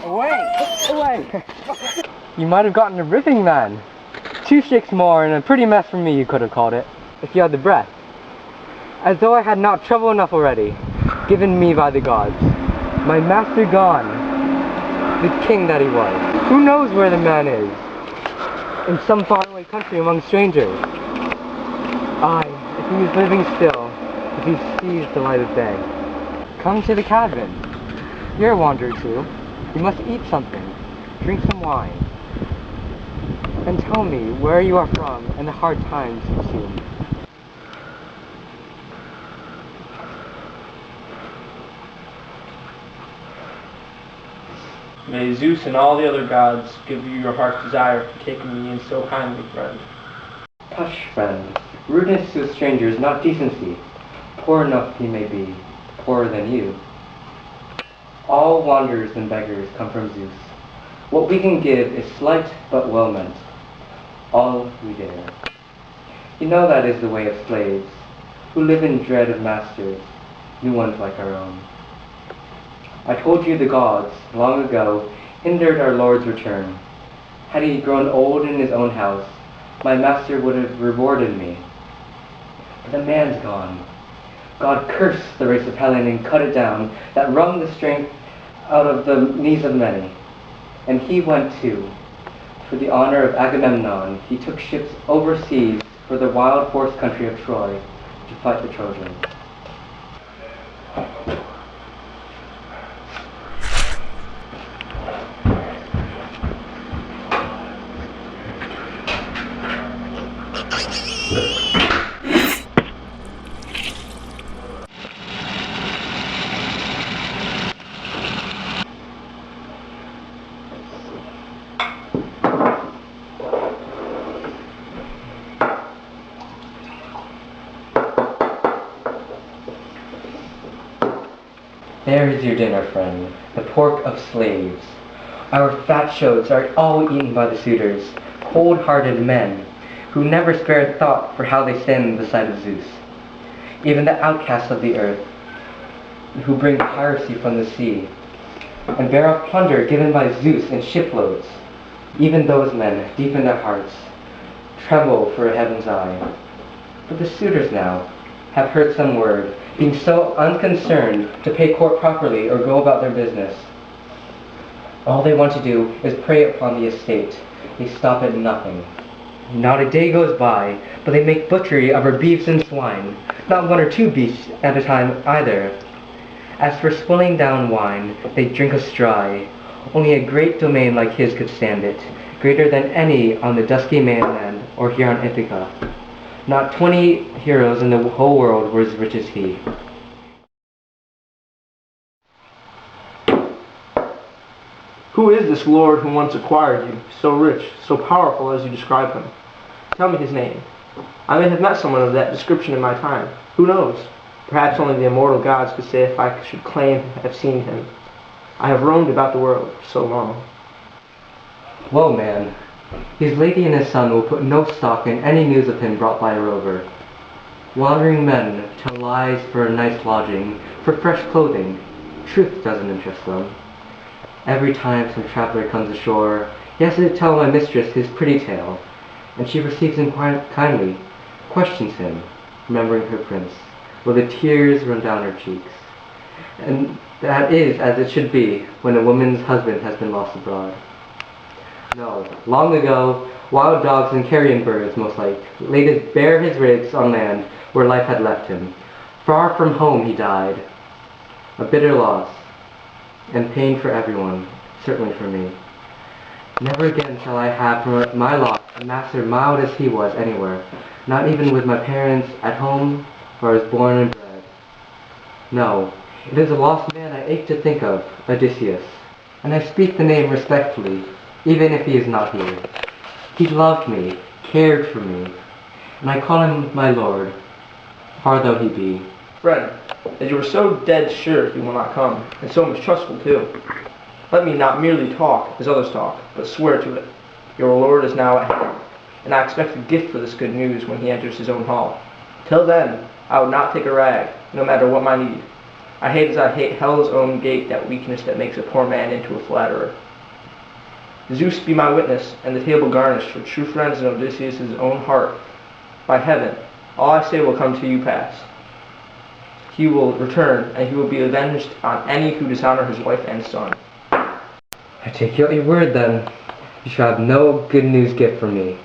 Away! You might have gotten a ripping, man. 2 shakes more and a pretty mess for me, you could have called it, if you had the breath. As though I had not trouble enough already, given me by the gods. My master gone, the king that he was. Who knows where the man is? In some faraway country among strangers. Aye, if he is living still, if he sees the light of day. Come to the cabin. You're a wanderer too. You must eat something, drink some wine, and tell me where you are from and the hard times you've seen. May Zeus and all the other gods give you your heart's desire for taking me in so kindly, friend. Hush, friend. Rudeness to a stranger is not decency. Poor enough he may be, poorer than you. All wanderers and beggars come from Zeus. What we can give is slight but well meant. All we dare. You know that is the way of slaves, who live in dread of masters, new ones like our own. I told you the gods, long ago, hindered our Lord's return. Had he grown old in his own house, my master would have rewarded me. But the man's gone. God cursed the race of Helen and cut it down, that wrung the strength out of the knees of many. And he went too. For the honor of Agamemnon, he took ships overseas for the wild forest country of Troy to fight the Trojans. There is your dinner, friend, the pork of slaves. Our fat shoats are all eaten by the suitors, cold-hearted men, who never spared thought for how they stand beside of Zeus. Even the outcasts of the earth, who bring piracy from the sea, and bear off plunder given by Zeus in shiploads. Even those men, deep in their hearts, tremble for a heaven's eye. But the suitors now have heard some word, being so unconcerned to pay court properly or go about their business. All they want to do is prey upon the estate. They stop at nothing. Not a day goes by, but they make butchery of our beefs and swine, not 1 or 2 beasts at a time either. As for swilling down wine, they drink us dry. Only a great domain like his could stand it, greater than any on the dusky mainland or here on Ithaca. Not 20 heroes in the whole world were as rich as he. Who is this lord who once acquired you, so rich, so powerful as you describe him? Tell me his name. I may have met someone of that description in my time. Who knows? Perhaps only the immortal gods could say if I should claim to have seen him. I have roamed about the world for so long. Woe, man. His lady and his son will put no stock in any news of him brought by a rover. Wandering men tell lies for a nice lodging, for fresh clothing. Truth doesn't interest them. Every time some traveler comes ashore, he has to tell my mistress his pretty tale, and she receives him quite kindly, questions him, remembering her prince, while the tears run down her cheeks. And that is as it should be when a woman's husband has been lost abroad. No, long ago, wild dogs and carrion birds, most like, laid bare his ribs on land where life had left him. Far from home he died. A bitter loss, and pain for everyone, certainly for me. Never again shall I have for my lot a master mild as he was anywhere, not even with my parents at home where I was born and bred. No, it is a lost man I ache to think of, Odysseus, and I speak the name respectfully, even if he is not here. He loved me, cared for me, and I call him my lord, far though he be. Friend, as you are so dead sure he will not come, and so mistrustful too, let me not merely talk as others talk, but swear to it. Your lord is now at hand, and I expect a gift for this good news when he enters his own hall. Till then, I would not take a rag, no matter what my need. I hate as I hate hell's own gate that weakness that makes a poor man into a flatterer. Zeus be my witness, and the table garnished for true friends in Odysseus' own heart. By heaven, all I say will come to you pass. He will return, and he will be avenged on any who dishonor his wife and son. I take you at your word, then. You shall have no good news gift from me,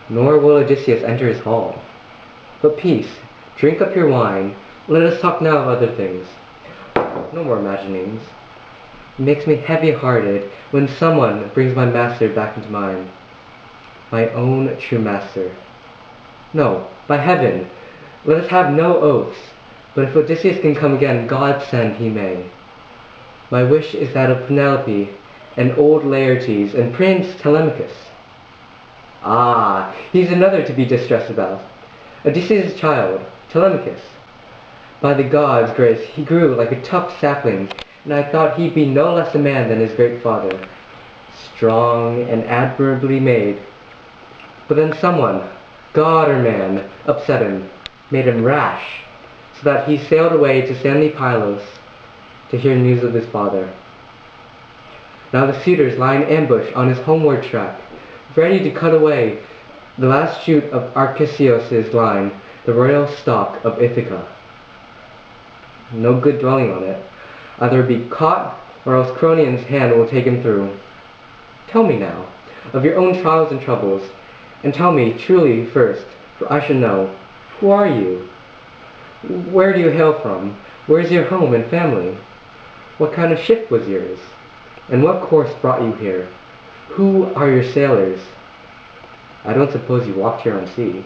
nor will Odysseus enter his hall. But peace, drink up your wine, let us talk now of other things. No more imaginings. It makes me heavy-hearted when someone brings my master back into mind. My own true master. No, by heaven, let us have no oaths, but if Odysseus can come again, God send he may. My wish is that of Penelope, and old Laertes, and Prince Telemachus. Ah, he's another to be distressed about. Odysseus' child, Telemachus. By the gods' grace, he grew like a tough sapling, and I thought he'd be no less a man than his great father, strong and admirably made. But then someone, god or man, upset him, made him rash, so that he sailed away to sandy Pylos to hear news of his father. Now the suitors lie in ambush on his homeward track, ready to cut away the last shoot of Arcesios' line, the royal stock of Ithaca. No good dwelling on it. Either be caught, or else Cronion's hand will take him through. Tell me now, of your own trials and troubles, and tell me truly first, for I should know, who are you? Where do you hail from? Where is your home and family? What kind of ship was yours? And what course brought you here? Who are your sailors? I don't suppose you walked here on sea.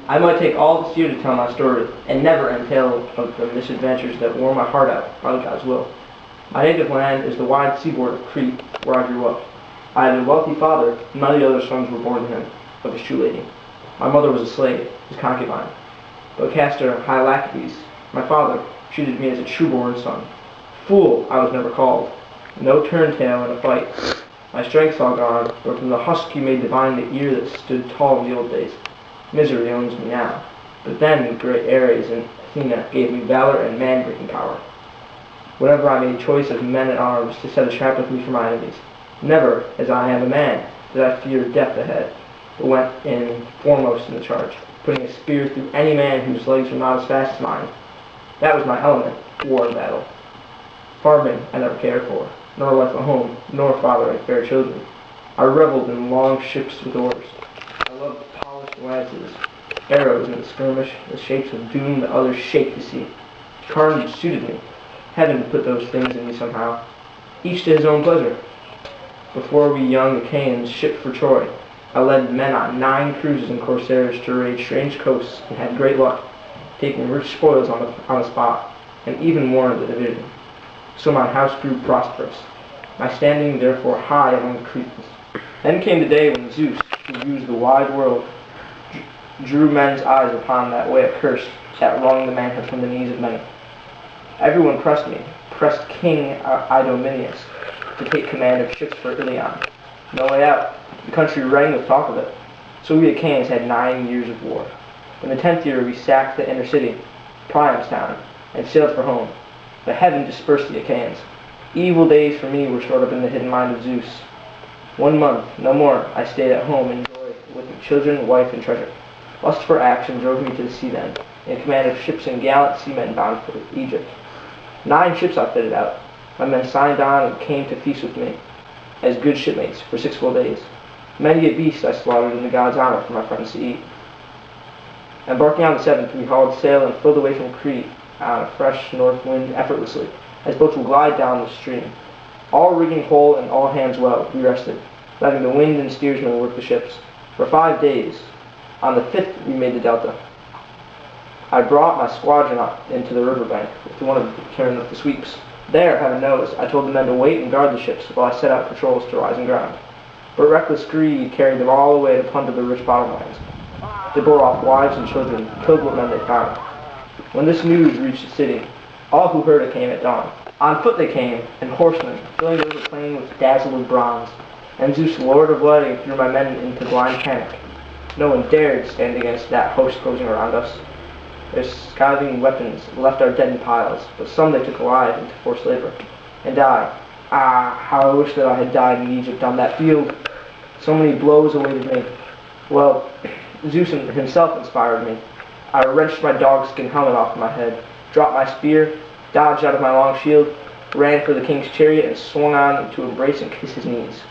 I might take all this year to tell my story, and never end tale of the misadventures that wore my heart out by God's will. My native land is the wide seaboard of Crete, where I grew up. I had a wealthy father, and none of the other sons were born to him, but his true lady. My mother was a slave, his concubine. But Castor Hylacides, my father, treated me as a true-born son. Fool, I was never called. No turn-tail in a fight. My strength's all gone, but from the husk you made divine the ear that stood tall in the old days. Misery owns me now. But then great Ares and Athena gave me valor and man-breaking power. Whenever I made choice of men at arms to set a trap with me for my enemies, never, as I am a man, did I fear death ahead, but went in foremost in the charge, putting a spear through any man whose legs were not as fast as mine. That was my element, war and battle. Farming I never cared for, nor left a home, nor fathering fair children. I reveled in long ships with oars. I loved polished lances, arrows in the skirmish, the shapes of doom that others shake to see. Carnage suited me. Heaven put those things in me somehow, each to his own pleasure. Before we young Achaeans shipped for Troy, I led men on 9 cruises and corsairs to raid strange coasts, and had great luck, taking rich spoils on the spot, and even warned the division. So my house grew prosperous, my standing therefore high among the Cretans. Then came the day when Zeus, who views the wide world, drew men's eyes upon that way accursed that wronged the manhood from the knees of many. Everyone pressed me, pressed King Idomeneus to take command of ships for Ilion. No way out. The country rang with talk of it. So we Achaeans had 9 years of war. In the 10th year we sacked the inner city, Priam's town, and sailed for home. But heaven dispersed the Achaeans. Evil days for me were stored up in the hidden mind of Zeus. 1 month, no more, I stayed at home in joy with children, wife, and treasure. Lust for action drove me to the sea then, in command of ships and gallant seamen bound for Egypt. 9 ships I fitted out. My men signed on and came to feast with me, as good shipmates, for 6 full days. Many a beast I slaughtered in the gods' honor for my friends to eat. Embarking on the 7th, we hauled sail and filled away from Crete on a fresh north wind effortlessly, as boats will glide down the stream. All rigging whole and all hands well, we rested, letting the wind and steersman work the ships. For 5 days. On the 5th, we made the delta. I brought my squadron up into the riverbank with one of carrying up the sweeps. There, heaven knows, I told the men to wait and guard the ships while I set out patrols to rise and ground. But reckless greed carried them all away to plunder the rich bottomlands. They bore off wives and children, killed what men they found. When this news reached the city, all who heard it came at dawn. On foot they came, and horsemen, filling the river plain with dazzle of bronze. And Zeus, lord of lighting, threw my men into blind panic. No one dared stand against that host closing around us. Their scathing weapons left our dead in piles, but some they took alive into forced labor. And how I wish that I had died in Egypt on that field. So many blows awaited me. Well, Zeus himself inspired me. I wrenched my dogskin helmet off my head, dropped my spear, dodged out of my long shield, ran for the king's chariot, and swung on to embrace and kiss his knees.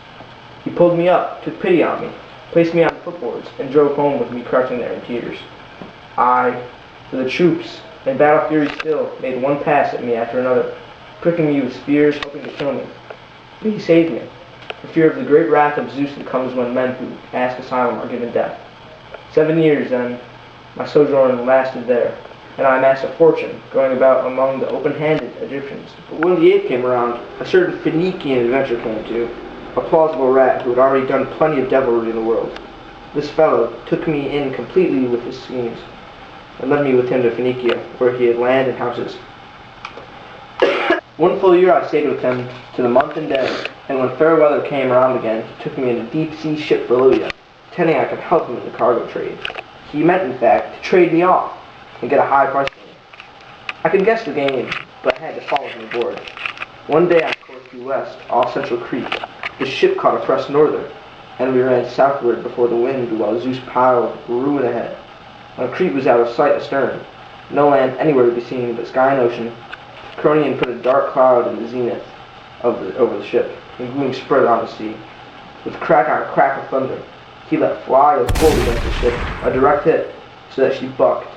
He pulled me up, took pity on me, placed me on footboards, and drove home with me crouching there in tears. I, for the troops, in battle fury still, made one pass at me after another, pricking me with spears, hoping to kill me. But he saved me, for fear of the great wrath of Zeus that comes when men who ask asylum are given death. 7 years, then, my sojourn lasted there, and I amassed a fortune, going about among the open-handed Egyptians. But when the 8th came around, a certain Phoenician adventurer came to, a plausible rat who had already done plenty of devilry in the world. This fellow took me in completely with his schemes, and led me with him to Phoenicia, where he had land and houses. 1 full year I stayed with him, to the month and day, and when fair weather came around again, he took me in a deep-sea ship for Libya, pretending I could help him in the cargo trade. He meant, in fact, to trade me off, and get a high price for me. I could guess the game, but I had to follow him aboard. One day on course due west, off Central Crete, the ship caught a fresh norther, and we ran southward before the wind while Zeus piled ruin ahead. When Crete was out of sight astern, no land anywhere to be seen but sky and ocean, Cronion put a dark cloud in the zenith over the ship, and gloom spread on the sea. With crack on crack of thunder, he let fly a bolt against the ship, a direct hit, so that she bucked,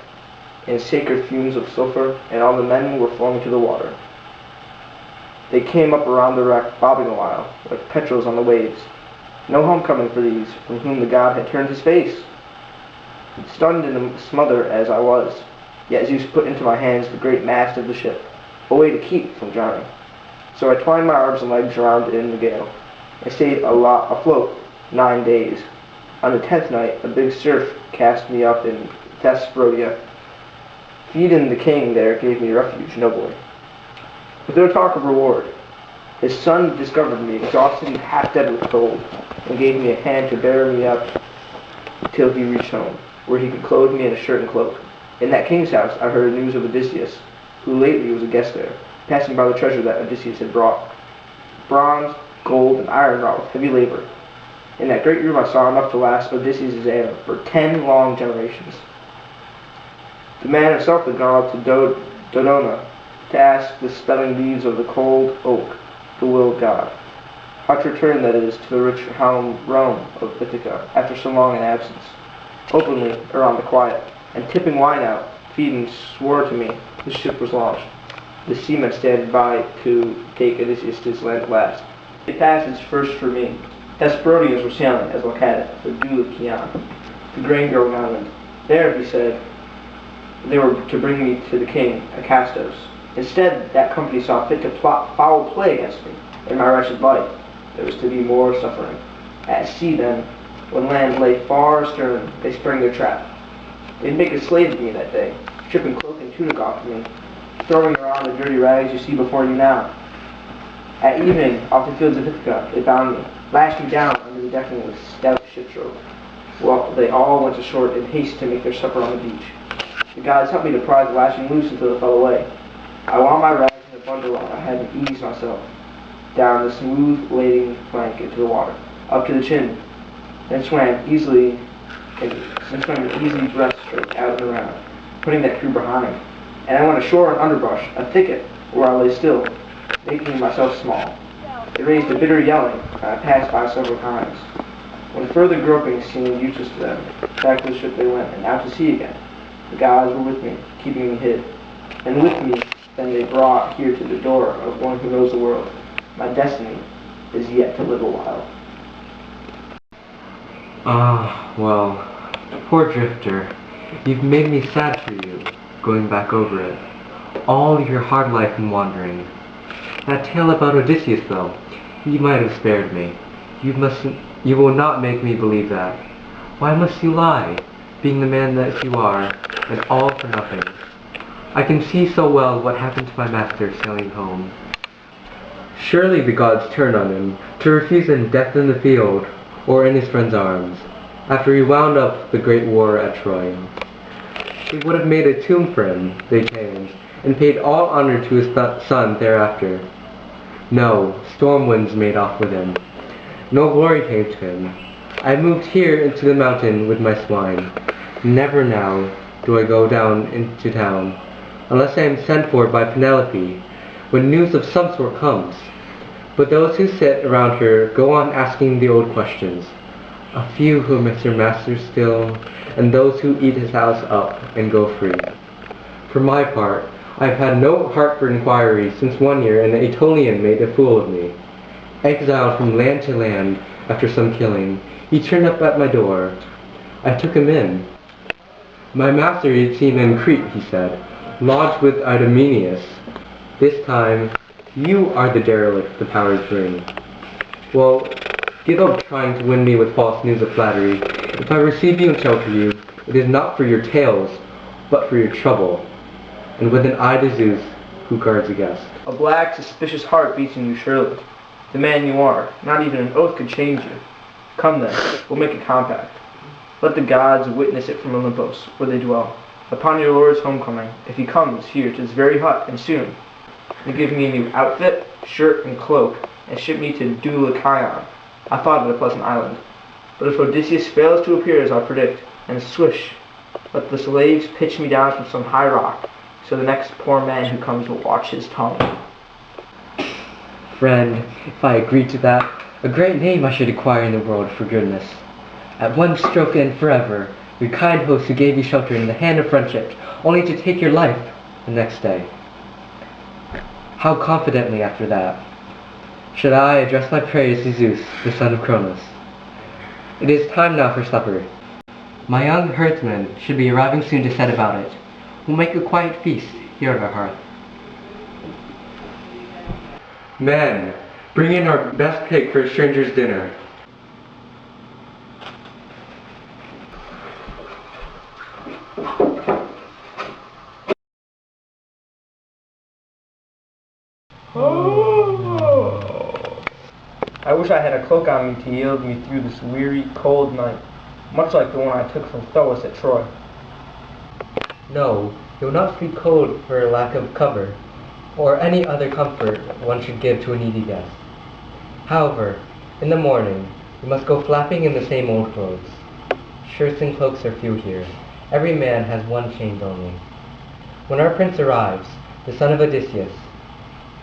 in sacred fumes of sulfur, and all the men were flung to the water. They came up around the wreck, bobbing a while, like petrels on the waves. No homecoming for these, from whom the god had turned his face. Stunned in a smother as I was, yet Zeus put into my hands the great mast of the ship, a way to keep from drowning. So I twined my arms and legs around it in the gale. I stayed afloat 9 days. On the 10th night, a big surf cast me up in Thesprotia. Phaedon the king there gave me refuge nobly. With no talk of reward, his son discovered me, exhausted and half dead with cold, and gave me a hand to bear me up till he reached home, where he could clothe me in a shirt and cloak. In that king's house I heard news of Odysseus, who lately was a guest there, passing by the treasure that Odysseus had brought. Bronze, gold, and iron wrought with heavy labor. In that great room I saw enough to last Odysseus' heir for 10 long generations. The man himself had gone up to Dodona to ask the spelling bees of the cold oak, the willed god. How to return, that is, to the rich realm of Ithaca after so long an absence. Openly, around the quiet, and tipping wine out, Phaedon swore to me the ship was launched. The seamen stand by to take Odysseus to his land at last. A passage first for me. Thesprotians were sailing, as Lacadia, for Dulichion, the grain-growing island. There, he said, they were to bring me to the king, Acastos. Instead, that company saw fit to plot foul play against me and my wretched life. There was to be more suffering. At sea, then, when land lay far astern, they sprang their trap. They'd make a slave of me that day, stripping cloak and tunic off of me, throwing around the dirty rags you see before you now. At evening, off the fields of Ithaca, they bound me, lashed me down under the decking with stout ship's rope, while they all went ashore in haste to make their supper on the beach. The gods helped me to pry the lashing loose until it fell away. I wound my rags in a bundle I had to ease myself down the smooth lading plank into the water, up to the chin, then swam an easy breaststroke out and around, putting that crew behind. And I went ashore in underbrush, a thicket, where I lay still, making myself small. They raised a bitter yelling, and I passed by several times. When further groping seemed useless to them, back to the ship they went, and out to sea again. The gods were with me, keeping me hid. And with me, then they brought here to the door of one who knows the world. My destiny is yet to live a while. Well, poor drifter, you've made me sad for you, going back over it. All your hard life and wandering. That tale about Odysseus, though, you might have spared me. You will not make me believe that. Why must you lie, being the man that you are, and all for nothing? I can see so well what happened to my master sailing home. Surely the gods turned on him, to refuse him death in the field, or in his friend's arms. after he wound up the great war at Troy. He would have made a tomb for him, the Achaeans, and paid all honor to his son thereafter. No, storm winds made off with him. No glory came to him. I moved here into the mountain with my swine. Never now do I go down into town, unless I am sent for by Penelope, when news of some sort comes. But those who sit around her go on asking the old questions. A few who miss their master still, and those who eat his house up and go free. For my part, I have had no heart for inquiry since one year an Aetolian made a fool of me. Exiled from land to land after some killing, he turned up at my door. I took him in. My master he had seen in Crete, he said, lodged with Idomeneus. This time, you are the derelict the powers bring. Well, give up trying to win me with false news of flattery. If I receive you and shelter you, it is not for your tales, but for your trouble, and with an eye to Zeus, who guards a guest. A black, suspicious heart beats in you surely. The man you are, not even an oath could change you. Come then, we'll make a compact. Let the gods witness it from Olympus, where they dwell, upon your Lord's homecoming, if he comes here to this very hut, and soon. You give me a new outfit, shirt, and cloak, and ship me to Dulichion. I thought it a pleasant island. But if Odysseus fails to appear as I predict, and swish, let the slaves pitch me down from some high rock, so the next poor man who comes will watch his tongue. Friend, if I agreed to that, a great name I should acquire in the world for goodness. At one stroke and forever, your kind host who gave you shelter in the hand of friendship, only to take your life the next day. How confidently after that should I address my praise to Zeus, the son of Cronus? It is time now for supper. My young herdsmen should be arriving soon to set about it. We'll make a quiet feast here at our hearth. Men, bring in our best pig for a stranger's dinner. I wish I had a cloak on me to yield me through this weary, cold night, much like the one I took from Thoas at Troy. No, you'll not feel cold for a lack of cover, or any other comfort one should give to a needy guest. However, in the morning, we must go flapping in the same old clothes. Shirts and cloaks are few here. Every man has one change only. When our prince arrives, the son of Odysseus,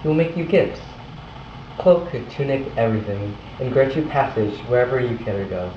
he will make you gifts. Cloak, tunic, everything, and grant you passage wherever you care to go.